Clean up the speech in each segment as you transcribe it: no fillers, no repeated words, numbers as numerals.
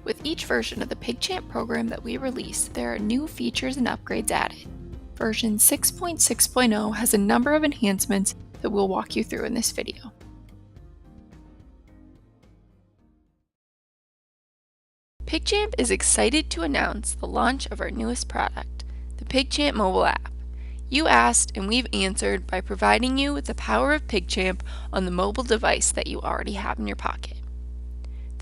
With each version of the PigCHAMP program that we release, there are new features and upgrades added. Version 6.6.0 has a number of enhancements that we'll walk you through in this video. PigCHAMP is excited to announce the launch of our newest product, the PigCHAMP Mobile App. You asked and we've answered by providing you with the power of PigCHAMP on the mobile device that you already have in your pocket.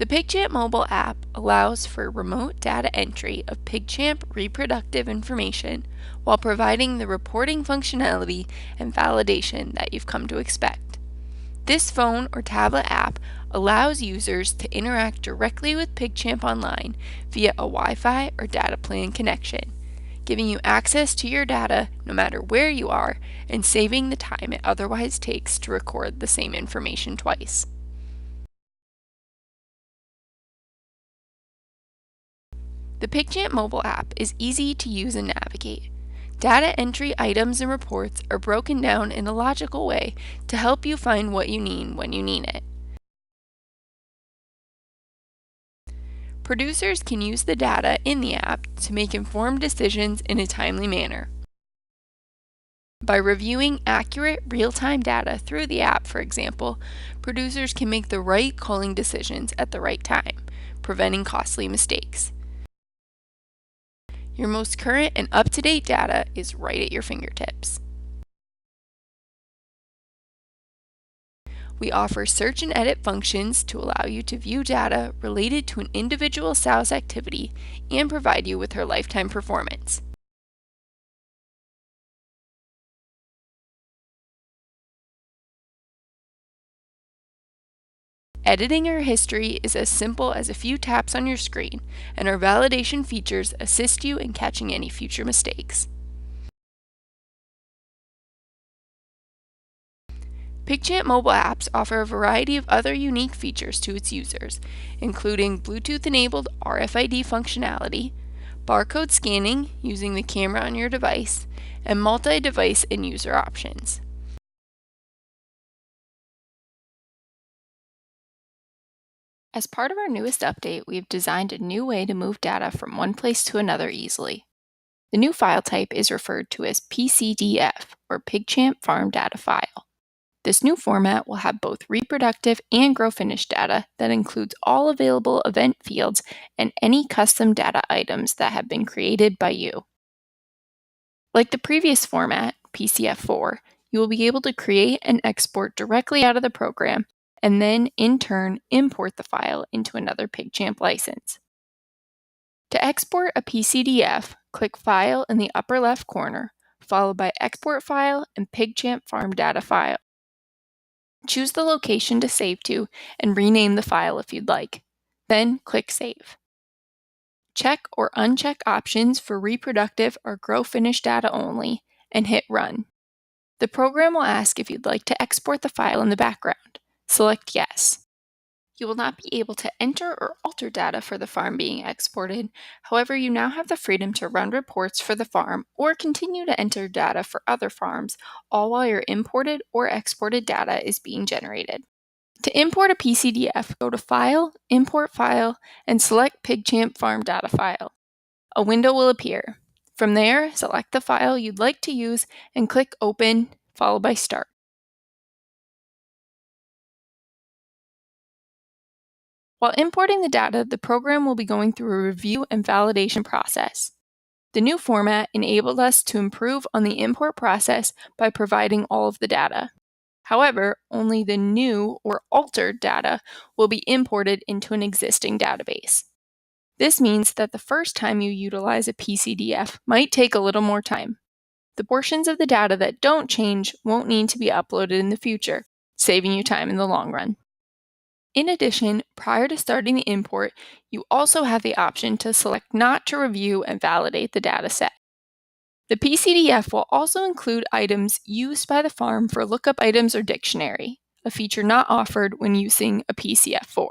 The PigCHAMP mobile app allows for remote data entry of PigCHAMP reproductive information while providing the reporting functionality and validation that you've come to expect. This phone or tablet app allows users to interact directly with PigCHAMP online via a Wi-Fi or data plan connection, giving you access to your data no matter where you are and saving the time it otherwise takes to record the same information twice. The PigCHAMP mobile app is easy to use and navigate. Data entry items and reports are broken down in a logical way to help you find what you need when you need it. Producers can use the data in the app to make informed decisions in a timely manner. By reviewing accurate real-time data through the app, for example, producers can make the right culling decisions at the right time, preventing costly mistakes. Your most current and up-to-date data is right at your fingertips. We offer search and edit functions to allow you to view data related to an individual sow's activity and provide you with her lifetime performance. Editing her history is as simple as a few taps on your screen, and our validation features assist you in catching any future mistakes. PigCHAMP mobile apps offer a variety of other unique features to its users, including Bluetooth-enabled RFID functionality, barcode scanning using the camera on your device, and multi-device and user options. As part of our newest update, we've designed a new way to move data from one place to another easily. The new file type is referred to as PCDF, or PigCHAMP Farm Data File. This new format will have both reproductive and grow finish data that includes all available event fields and any custom data items that have been created by you. Like the previous format, PCF4, you will be able to create and export directly out of the program and then, in turn, import the file into another PigCHAMP license. To export a PCDF, click File in the upper left corner, followed by Export File and PigCHAMP Farm Data File. Choose the location to save to and rename the file if you'd like. Then click Save. Check or uncheck options for reproductive or grow finish data only and hit Run. The program will ask if you'd like to export the file in the background. Select Yes. You will not be able to enter or alter data for the farm being exported. However, you now have the freedom to run reports for the farm or continue to enter data for other farms, all while your imported or exported data is being generated. To import a PCDF, go to File, Import File, and select PigCHAMP Farm Data File. A window will appear. From there, select the file you'd like to use and click Open, followed by Start. While importing the data, the program will be going through a review and validation process. The new format enabled us to improve on the import process by providing all of the data. However, only the new or altered data will be imported into an existing database. This means that the first time you utilize a PCDF might take a little more time. The portions of the data that don't change won't need to be uploaded in the future, saving you time in the long run. In addition, prior to starting the import, you also have the option to select not to review and validate the dataset. The PCDF will also include items used by the farm for lookup items or dictionary, a feature not offered when using a PCF4.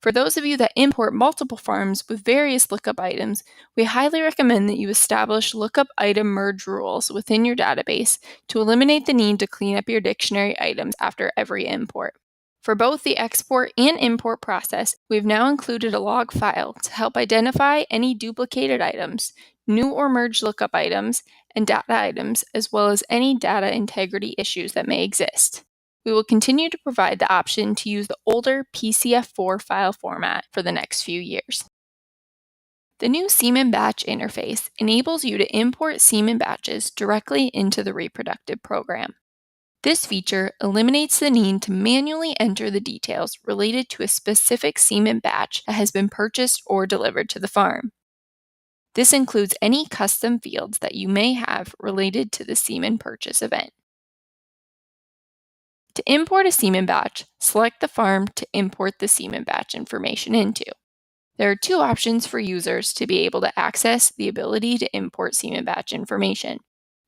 For those of you that import multiple farms with various lookup items, we highly recommend that you establish lookup item merge rules within your database to eliminate the need to clean up your dictionary items after every import. For both the export and import process, we've now included a log file to help identify any duplicated items, new or merged lookup items, and data items, as well as any data integrity issues that may exist. We will continue to provide the option to use the older PCF4 file format for the next few years. The new Semen batch interface enables you to import semen batches directly into the reproductive program. This feature eliminates the need to manually enter the details related to a specific semen batch that has been purchased or delivered to the farm. This includes any custom fields that you may have related to the semen purchase event. To import a semen batch, select the farm to import the semen batch information into. There are two options for users to be able to access the ability to import semen batch information.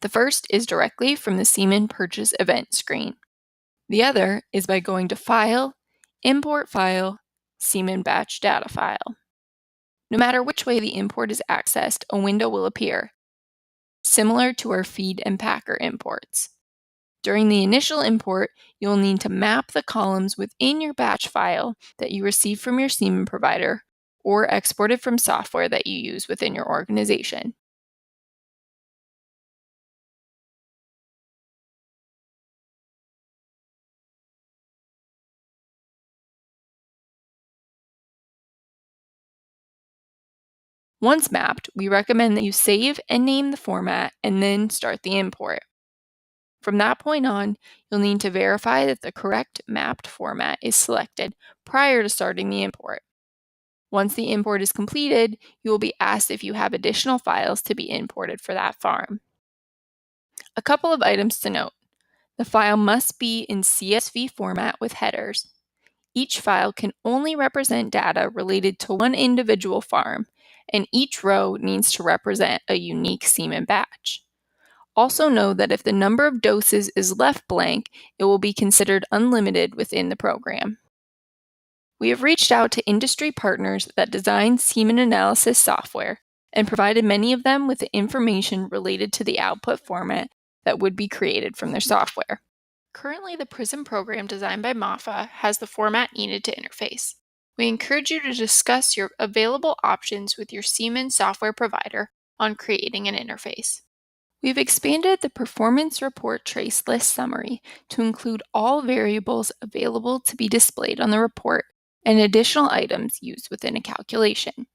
The first is directly from the semen purchase event screen. The other is by going to File, Import File, Semen Batch Data File. No matter which way the import is accessed, a window will appear, similar to our feed and packer imports. During the initial import, you'll need to map the columns within your batch file that you receive from your semen provider or exported from software that you use within your organization. Once mapped, we recommend that you save and name the format and then start the import. From that point on, you'll need to verify that the correct mapped format is selected prior to starting the import. Once the import is completed, you will be asked if you have additional files to be imported for that farm. A couple of items to note. The file must be in CSV format with headers. Each file can only represent data related to one individual farm, and each row needs to represent a unique semen batch. Also know that if the number of doses is left blank, it will be considered unlimited within the program. We have reached out to industry partners that design semen analysis software and provided many of them with the information related to the output format that would be created from their software. Currently, the PRISM program designed by MAFA has the format needed to interface. We encourage you to discuss your available options with your Semen software provider on creating an interface. We've expanded the performance report trace list summary to include all variables available to be displayed on the report and additional items used within a calculation.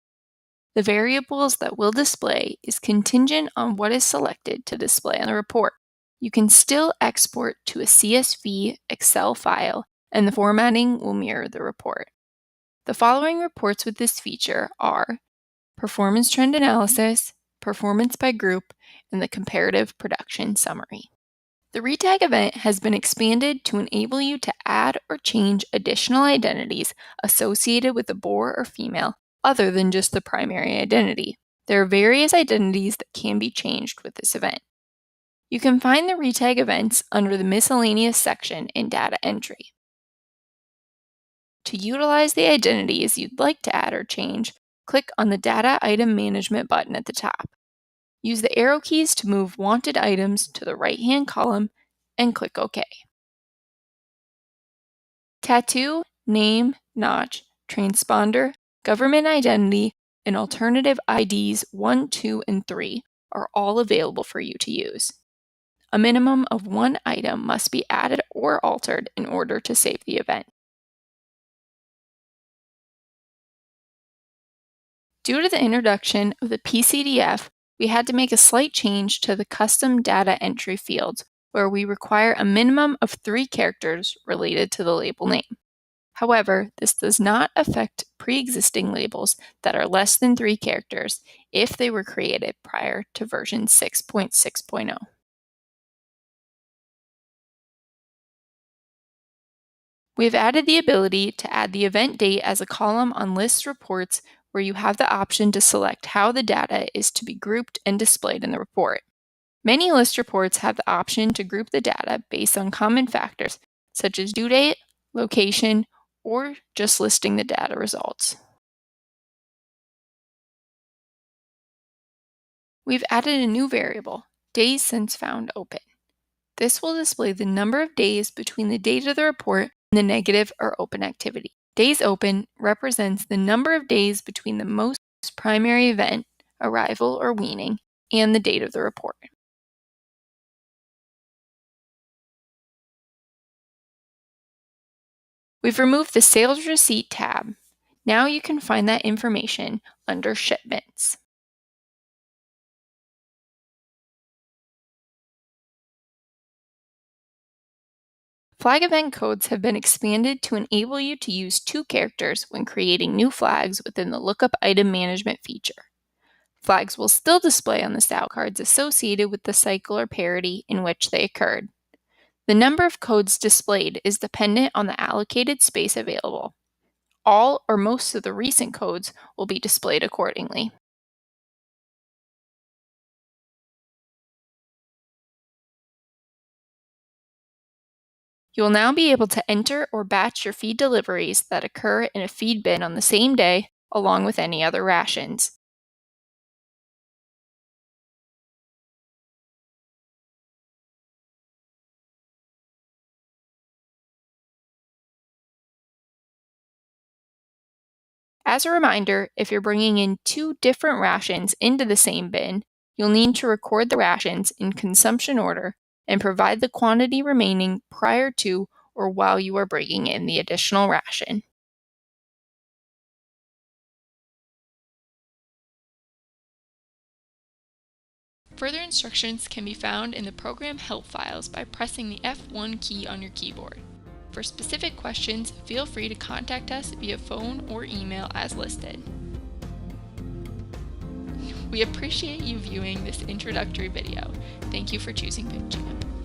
The variables that will display is contingent on what is selected to display on the report. You can still export to a CSV Excel file, and the formatting will mirror the report. The following reports with this feature are Performance Trend Analysis, Performance by Group, and the Comparative Production Summary. The Retag event has been expanded to enable you to add or change additional identities associated with a boar or female other than just the primary identity. There are various identities that can be changed with this event. You can find the Retag events under the Miscellaneous section in Data Entry. To utilize the identities you'd like to add or change, click on the Data Item Management button at the top. Use the arrow keys to move wanted items to the right-hand column and click OK. Tattoo, name, notch, transponder, government identity, and alternative IDs 1, 2, and 3 are all available for you to use. A minimum of one item must be added or altered in order to save the event. Due to the introduction of the PCDF, we had to make a slight change to the custom data entry fields, where we require a minimum of 3 characters related to the label name. However, this does not affect pre-existing labels that are less than 3 characters if they were created prior to version 6.6.0. We have added the ability to add the event date as a column on list reports where you have the option to select how the data is to be grouped and displayed in the report. Many list reports have the option to group the data based on common factors such as due date, location, or just listing the data results. We've added a new variable, days since found open. This will display the number of days between the date of the report the negative or open activity. Days open represents the number of days between the most primary event, arrival or weaning, and the date of the report. We've removed the Sales Receipt tab. Now you can find that information under Shipments. Flag event codes have been expanded to enable you to use 2 characters when creating new flags within the Lookup Item Management feature. Flags will still display on the style cards associated with the cycle or parity in which they occurred. The number of codes displayed is dependent on the allocated space available. All or most of the recent codes will be displayed accordingly. You will now be able to enter or batch your feed deliveries that occur in a feed bin on the same day, along with any other rations. As a reminder, if you're bringing in 2 different rations into the same bin, you'll need to record the rations in consumption order and provide the quantity remaining prior to or while you are bringing in the additional ration. Further instructions can be found in the program help files by pressing the F1 key on your keyboard. For specific questions, feel free to contact us via phone or email as listed. We appreciate you viewing this introductory video. Thank you for choosing PigCHAMP.